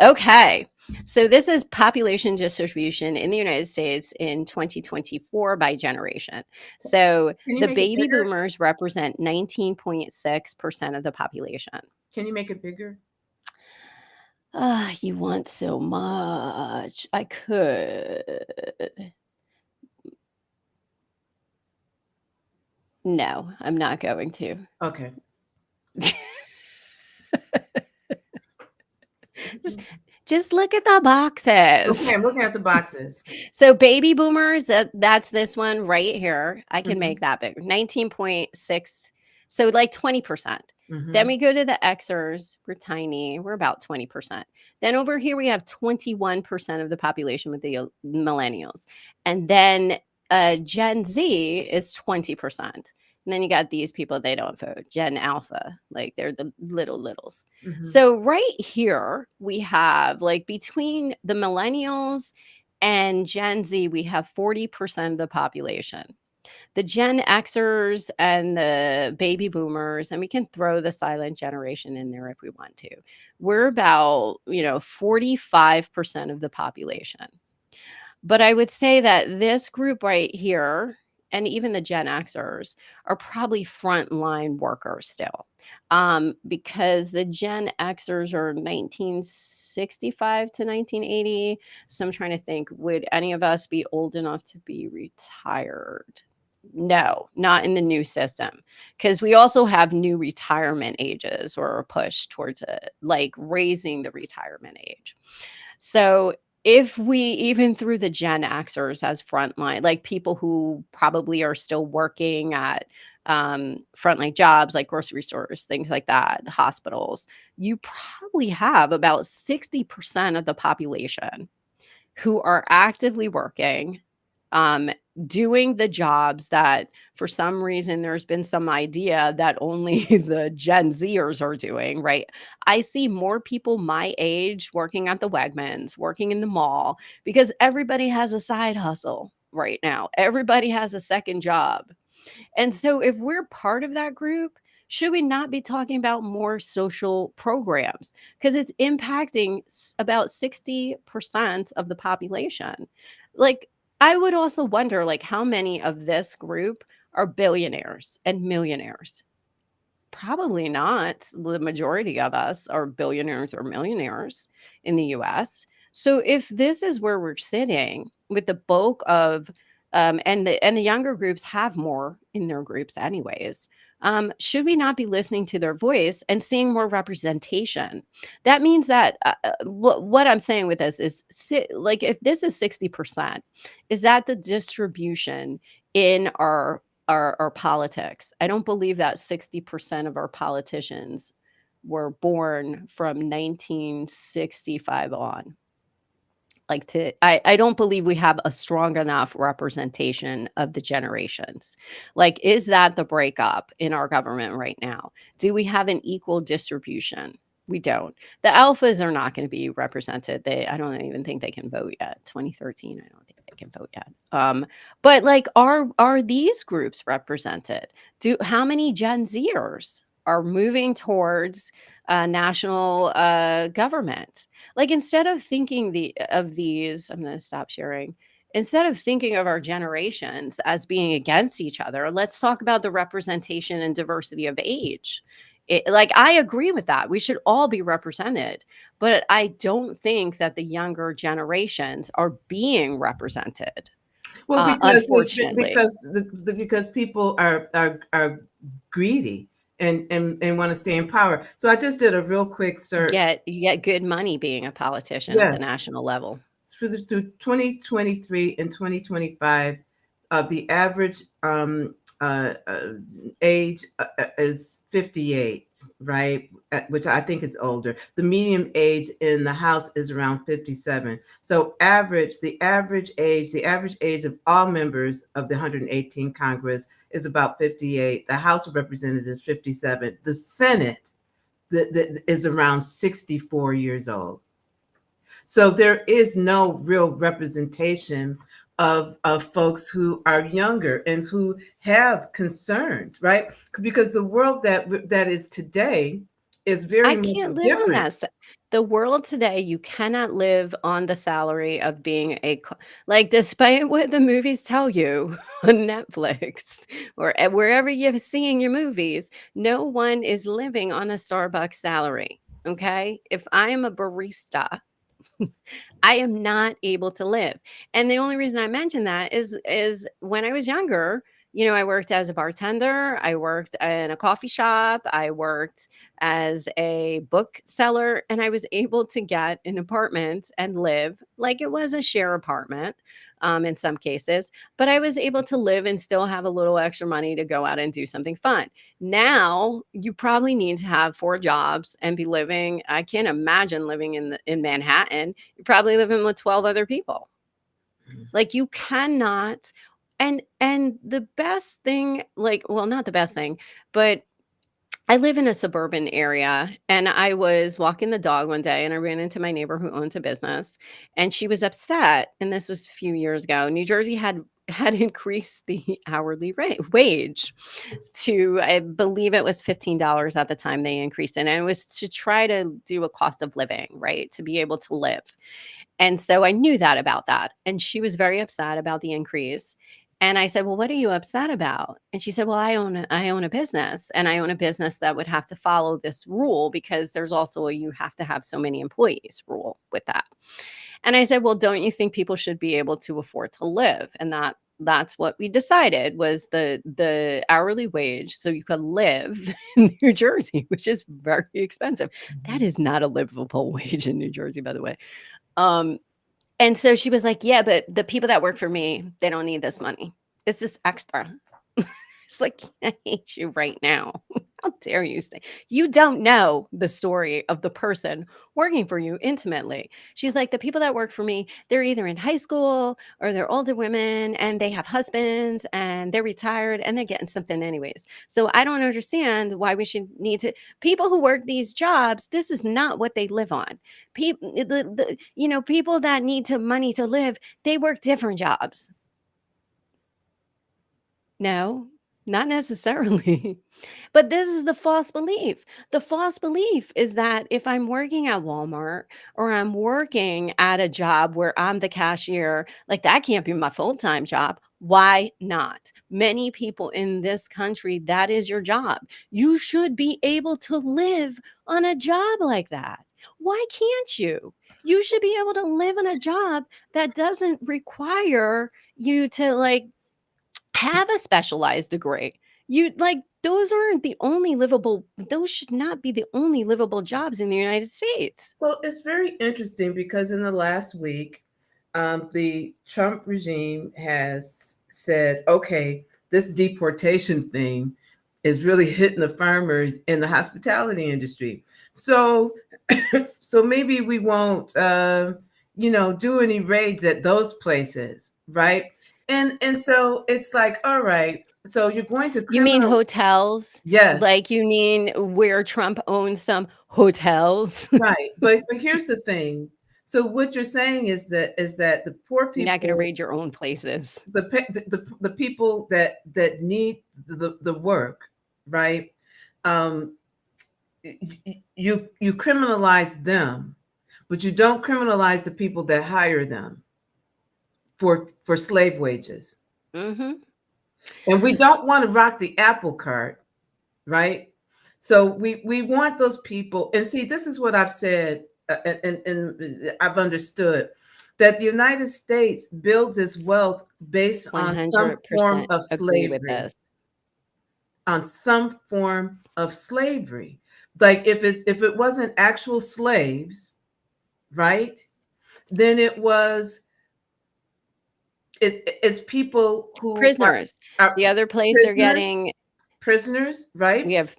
Okay. So this is population distribution in the United States in 2024 by generation. So Can you the make it baby bigger? boomers represent 19.6% of the population. Can you make it bigger? Ah, you want so much. I could. No, I'm not going to. Okay. Just just look at the boxes. Okay, I'm looking at the boxes. So baby boomers, that's this one right here. I can Mhm, make that big. 19.6, so like 20%. Then mhm, we go to the Xers, we're tiny, we're about 20%. Then over here we have 21% of the population with the millennials. And then Gen Z is 20%. And then you got these people, they don't vote. Gen Alpha, like they're the littles. mhm. So right here we have like between the millennials and Gen Z, we have 40% of the population. The Gen Xers and the baby boomers, and we can throw the silent generation in there if we want to. We're about, 45% of the population. But I would say that this group right here, and even the Gen Xers, are probably frontline workers still. Because the Gen Xers are 1965 to 1980. So I'm trying to think, would any of us be old enough to be retired? No, not in the new system. Because we also have new retirement ages or a push towards it, like raising the retirement age. So if we even threw the Gen Xers as frontline, like people who probably are still working at frontline jobs like grocery stores, things like that, hospitals, you probably have about 60% of the population who are actively working, um, doing the jobs that for some reason there's been some idea that only the Gen Zers are doing, right? I see more people my age working at the Wegmans, working in the mall, because everybody has a side hustle right now. Everybody has a second job. And so, if we're part of that group, should we not be talking about more social programs? Because it's impacting about 60% of the population. Like, I would also wonder, like, how many of this group are billionaires and millionaires? Probably not. The majority of us are billionaires or millionaires in the US. So if this is where we're sitting with the bulk of and the younger groups have more in their groups anyways. Should we not be listening to their voice and seeing more representation? That means that what I'm saying with this is like if this is 60%, is that the distribution in our politics? I don't believe that 60% of our politicians were born from 1965 on. Like I don't believe we have a strong enough representation of the generations. Like, is that the breakup in our government right now? Do we have an equal distribution? We don't. The alphas are not going to be represented. I don't even think they can vote yet. 2013, I don't think they can vote yet. But like, are these groups represented? How many Gen Zers are moving towards national government? Like, instead of thinking of these, I'm going to stop sharing. Instead of thinking of our generations as being against each other, let's talk about the representation and diversity of age. Like, I agree with that. We should all be represented, but I don't think that the younger generations are being represented, Well, because there's been, unfortunately. because people are greedy and want to stay in power. So I just did a real quick search. You get good money being a politician at the Yes, national level. through 2023 and 2025, the average age is 58, right? Which I think is older. The median age in the House is around 57. So the average age of all members of the 118 Congress is about 58. The House of Representatives 57. The Senate is around 64 years old. So there is no real representation of folks who are younger and who have concerns, right? Because the world that is today is very I much can't live on different. that. The world today, you cannot live on the salary of being like, despite what the movies tell you on Netflix or wherever you're seeing your movies, no one is living on a Starbucks salary. Okay. If I am a barista, I am not able to live. And the only reason I mention that is when I was younger, I worked as a bartender, I worked in a coffee shop, I worked as a bookseller, and I was able to get an apartment and live like it was a share apartment. In some cases, but I was able to live and still have a little extra money to go out and do something fun. Now you probably need to have 4 jobs and be living. I can't imagine living in Manhattan. You're probably living with 12 other people. Like you cannot. And the best thing, like, well, not the best thing, but I live in a suburban area, and I was walking the dog one day and I ran into my neighbor who owns a business, and she was upset, and this was a few years ago. New Jersey had increased the hourly wage to, I believe it was $15 at the time they increased it, and it was to try to do a cost of living, right? To be able to live. And so I knew that about that. And she was very upset about the increase. And I said, "Well, what are you upset about?" And she said, "Well, I own a business, and I own a business that would have to follow this rule because there's also a you have to have so many employees rule with that." And I said, "Well, don't you think people should be able to afford to live?" And that's what we decided was the hourly wage so you could live in New Jersey, which is very expensive. That is not a livable wage in New Jersey, by the way. Um, and so she was like, "Yeah, but the people that work for me, they don't need this money. It's just extra." It's like, I hate you right now. How dare you say you don't know the story of the person working for you intimately? She's like, "The people that work for me, they're either in high school or they're older women and they have husbands and they're retired and they're getting something anyways. So I don't understand why we should need to people who work these jobs, this is not what they live on. People people that need to money to live, they work different jobs." No, not necessarily. But this is the false belief. The false belief is that if I'm working at Walmart or I'm working at a job where I'm the cashier, like that can't be my full time job. Why not? Many people in this country, that is your job. You should be able to live on a job like that. Why can't you? You should be able to live on a job that doesn't require you to have a specialized degree. You like those aren't the only livable those should not be the only livable jobs in the United States. Well, it's very interesting because in the last week, the Trump regime has said, okay, this deportation thing is really hitting the farmers in the hospitality industry. So, so maybe we won't, do any raids at those places, right? And so it's like, all right, so you're going to You mean criminal, hotels? yes, Like you mean where Trump owns some hotels? right. But here's the thing. So what you're saying is that the poor You're not going to people, raid your own places. the people that need the work, right? Um, you criminalize them, but you don't criminalize the people that hire them for slave wages. Mhm. And we don't want to rock the apple cart, right? So we want those people. And see, this is what I've said, and I've understood that the United States builds its wealth based on some form 100% of agree with slavery, this. on some form of slavery. Like if it wasn't actual slaves, right? Then it's people who Prisoners. are The other place they're prisoners, getting prisoners, we right? have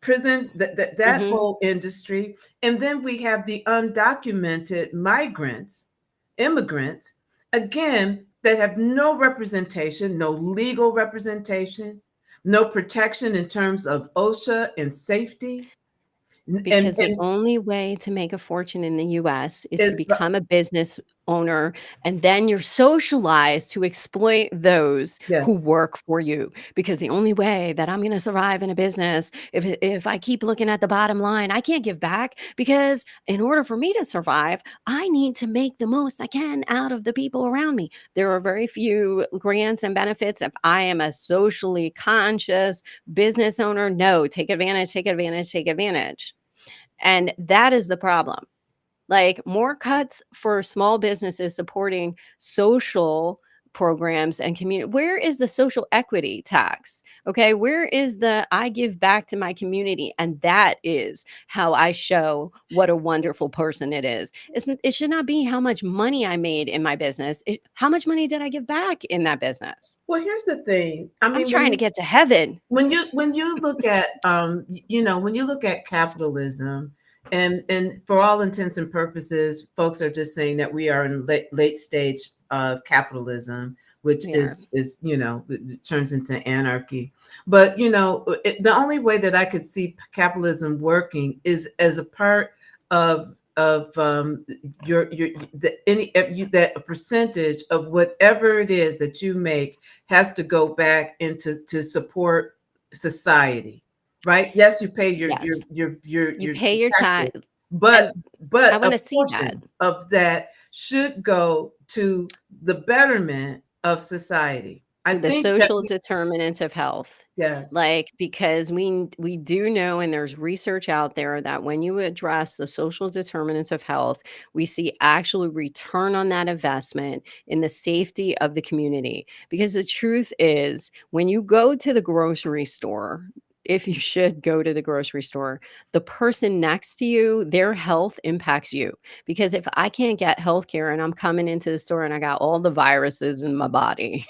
Prison, that mhm. whole industry. And then we have the undocumented migrants, immigrants, again, that have no representation, no legal representation, no protection in terms of OSHA and safety. And Because the only way to make a fortune in the US is to is become a business owner, and then you're socialized to exploit those who yes, work for you. Because the only way that I'm gonna survive in a business, if I keep looking at the bottom line, I can't give back because in order for me to survive, I need to make the most I can out of the people around me. There are very few grants and benefits if I am a socially conscious business owner. No, take advantage, take advantage, take advantage. And that is the problem. Like more cuts for small businesses supporting social programs and community. Where is the social equity tax? Okay. Where is the I give back to my community? And that is how I show what a wonderful person it is. It should not be how much money I made in my business. How much money did I give back in that business? Well, here's the thing. I I'm mean, trying to get to heaven. when you look at when you look at capitalism, and for all intents and purposes, folks are just saying that we are in late stage of capitalism, which Yeah. is it turns into anarchy. But the only way that I could see capitalism working is as a part of your the any you that a percentage of whatever it is that you make has to go back into to support society, right? Yes, you pay Yes. You your pay your time. taxes, but And I but want a to see that. portion of that should go to the betterment of society. I The think that social determinants of health. yes. Like, because we do know, and there's research out there that when you address the social determinants of health, we see actual return on that investment in the safety of the community. Because the truth is, when you go to the grocery store, if you should go to the grocery store, the person next to you, their health impacts you. Because if I can't get health care and I'm coming into the store and I got all the viruses in my body,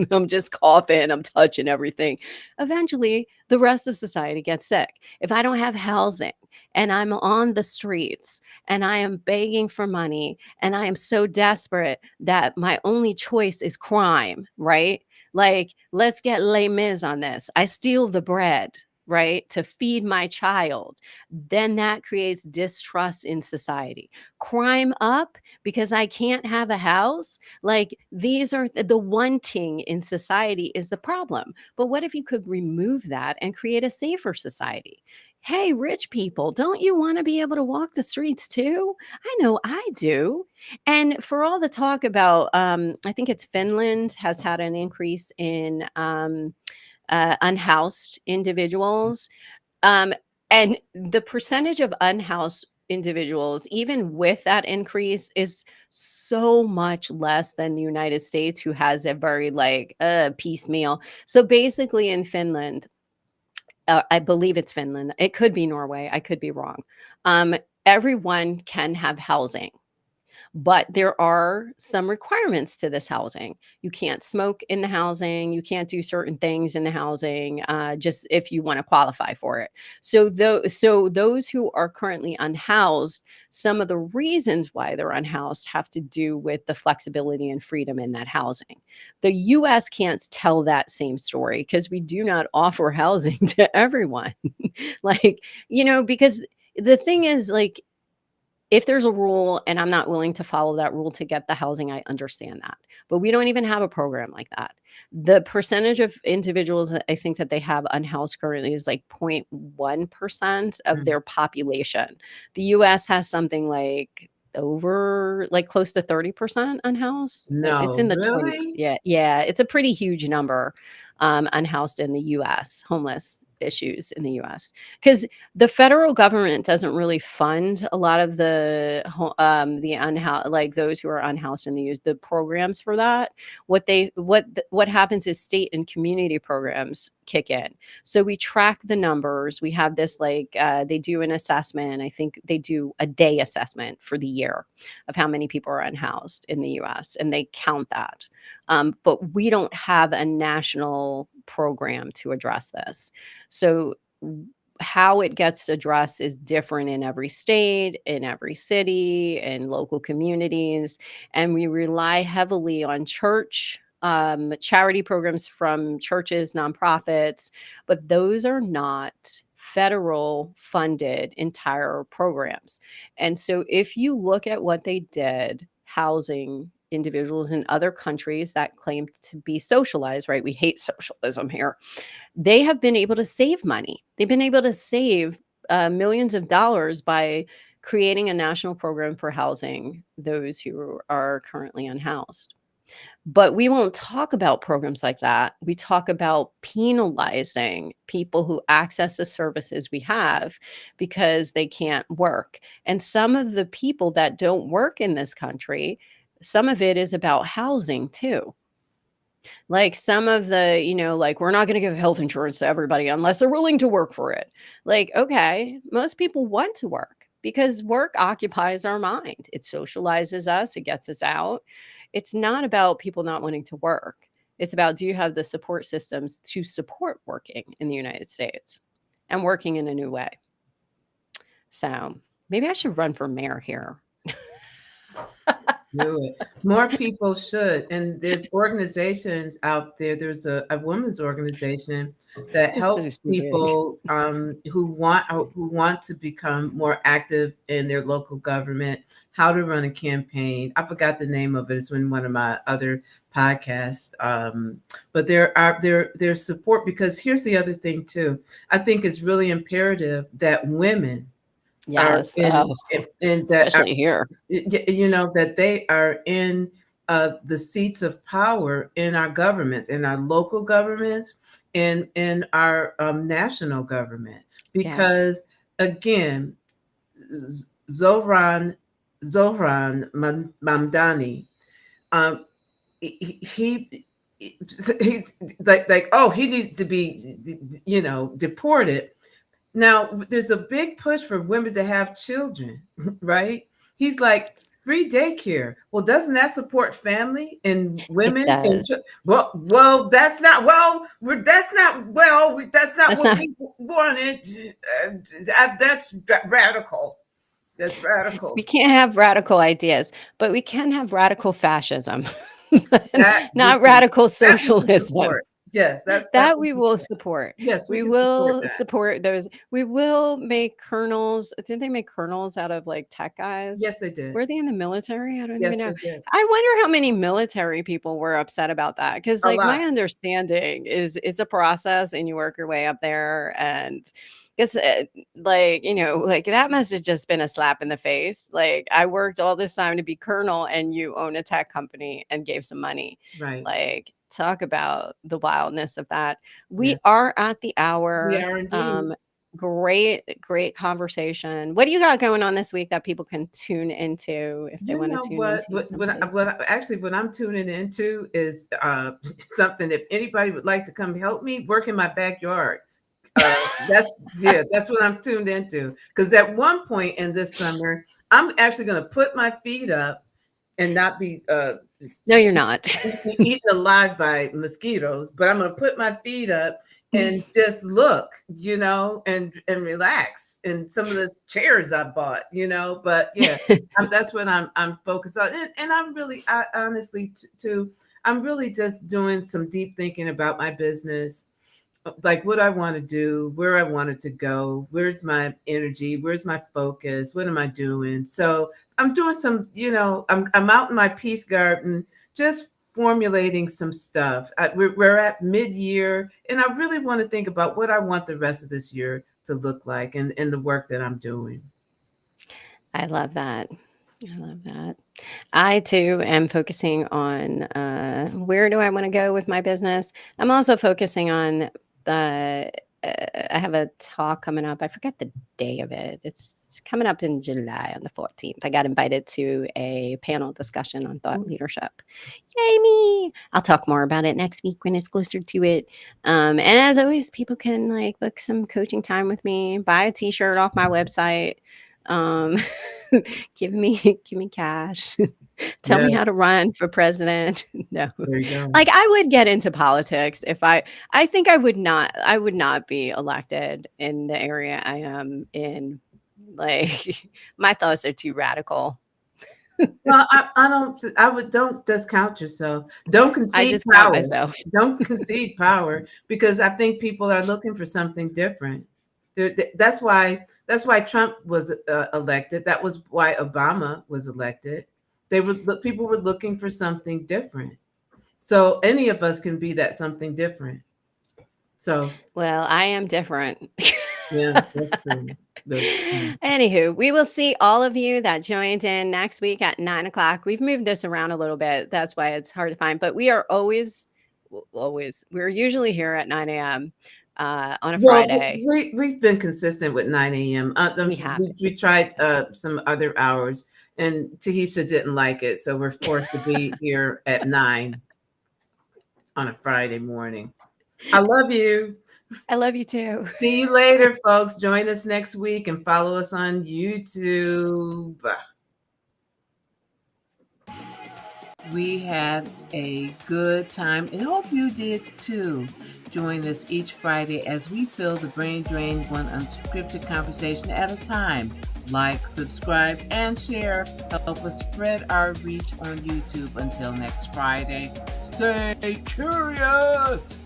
I'm just coughing, I'm touching everything. Eventually, the rest of society gets sick. If I don't have housing and I'm on the streets and I am begging for money and I am so desperate that my only choice is crime, right? Like, let's get Les Mis on this. I steal the bread, right, to feed my child. Then that creates distrust in society. Crime up because I can't have a house. Like, these are the wanting in society is the problem. But what if you could remove that and create a safer society? Hey, rich people, don't you want to be able to walk the streets too? I know I do. And for all the talk about, I think it's Finland has had an increase in unhoused individuals. Um, and the percentage of unhoused individuals, even with that increase, is so much less than the United States, who has a very like piecemeal. So basically, in Finland, I believe it's Finland. It could be Norway. I could be wrong. Um, Everyone can have housing, but there are some requirements to this housing. You can't smoke in the housing. You can't do certain things in the housing, just if you want to qualify for it. So those who are currently unhoused, some of the reasons why they're unhoused have to do with the flexibility and freedom in that housing. The U.S. can't tell that same story because we do not offer housing to everyone. Like, because the thing is, like, if there's a rule and I'm not willing to follow that rule to get the housing, I understand that. But we don't even have a program like that. The percentage of individuals that I think that they have unhoused currently is like 0.1% of Mm. their population. The US has something like over like close to 30% unhoused. It's No, in the 20. really? Yeah, yeah, it's a pretty huge number, unhoused in the US, homeless issues in the US. Because the federal government doesn't really fund a lot of the unhoused, like those who are unhoused and they use the programs for that. What happens is state and community programs kick in. So we track the numbers. We have this like they do an assessment. I think they do a day assessment for the year of how many people are unhoused in the U.S. and they count that. But we don't have a national program to address this. So how it gets addressed is different in every state, in every city, in local communities. And we rely heavily on charity programs from churches, nonprofits, but those are not federal funded entire programs. And so if you look at what they did housing individuals in other countries that claim to be socialized, right? We hate socialism here. They have been able to save money. They've been able to save millions of dollars by creating a national program for housing those who are currently unhoused. But we won't talk about programs like that. We talk about penalizing people who access the services we have because they can't work. And some of the people that don't work in this country, some of it is about housing too. Like some of the, like, we're not going to give health insurance to everybody unless they're willing to work for it. Like, okay, most people want to work because work occupies our mind. It socializes us, it gets us out. It's not about people not wanting to work. It's about, do you have the support systems to support working in the United States and working in a new way? So maybe I should run for mayor here. Do it. More people should. And there's organizations out there. There's a women's organization that This helps is too big. people who want to become more active in their local government, how to run a campaign. I forgot the name of it. It's in one of my other podcasts. But there's support, because here's the other thing too. I think it's really imperative that women are Yes. in that Especially here. that they are in the seats of power in our governments, in our local governments, and in our national government. Yes. Because again, Mamdani, um, he's like, oh, he needs to be, deported. Now, there's a big push for women to have children, right? He's like, free daycare. Well, doesn't that support family and It women? And does. that's not that's not That's what not we wanted. That's radical. That's radical. We can't have radical ideas, but we can have radical fascism. That we Not can radical that we can socialism. support. Yes, that That we we can will support. support. Yes, we We can support will that. support those. We will make colonels. Didn't they make colonels out of like tech guys? Yes, they did. Were they in the military? I don't even Yes, know. they did. I wonder how many military people were upset about that. Because, A like, lot. my understanding is it's a process and you work your way up there. And because, like that must have just been a slap in the face. Like, I worked all this time to be colonel and you own a tech company and gave some money. Right. Like, talk about the wildness of that. We Yes, are at the we hour. are indeed. Great conversation. What do you got going on this week that people can tune into if they You want to know tune what? into someplace? Actually, what I'm tuning into is something. If anybody would like to come help me work in my backyard, that's what I'm tuned into. Because at one point in this summer, I'm actually going to put my feet up and not be No, you're not. eaten alive by mosquitoes, but I'm going to put my feet up and just look, and relax in some of the chairs I bought, But yeah, that's what I'm focused on, and I honestly too, I'm really just doing some deep thinking about my business, like what I want to do, where I want it to go, where's my energy, where's my focus, what am I doing? So I'm doing some, I'm out in my peace garden, just formulating some stuff. We're at mid-year, and I really want to think about what I want the rest of this year to look like, and the work that I'm doing. I love that. I love that. I too am focusing on where do I want to go with my business. I'm also focusing on the. I have a talk coming up. I forget the day of it. It's coming up in July on the 14th. I got invited to a panel discussion on thought leadership. Yay me! I'll talk more about it next week when it's closer to it. And as always, people can like book some coaching time with me, buy a t-shirt off my website. Um, give me cash. Tell Yeah, me how to run for president. No. there you go. Like I would get into politics if I think I would not be elected in the area I am in. Like my thoughts are too radical. Well, don't discount yourself. Don't I concede discount power. myself. Don't concede power, because I think people are looking for something different. That's why Trump was elected. That was why Obama was elected. People were looking for something different. So any of us can be that something different. So Well, I am different. Yeah, that's true. That's true. Anywho, we will see all of you that joined in next week at 9 o'clock. We've moved this around a little bit. That's why it's hard to find, but we are always, we're usually here at 9 a.m. On a Well, Friday. we've been consistent with 9 a.m. We have been We tried consistent. some other hours, and Tahisha didn't like it, so we're forced to be here at 9 on a Friday morning. I love you. I love you too. See you later, folks. Join us next week and follow us on YouTube. We had a good time and hope you did too. Join us each Friday as we fill the brain drain one unscripted conversation at a time. Like, subscribe, and share. Help us spread our reach on YouTube. Until next Friday, stay curious.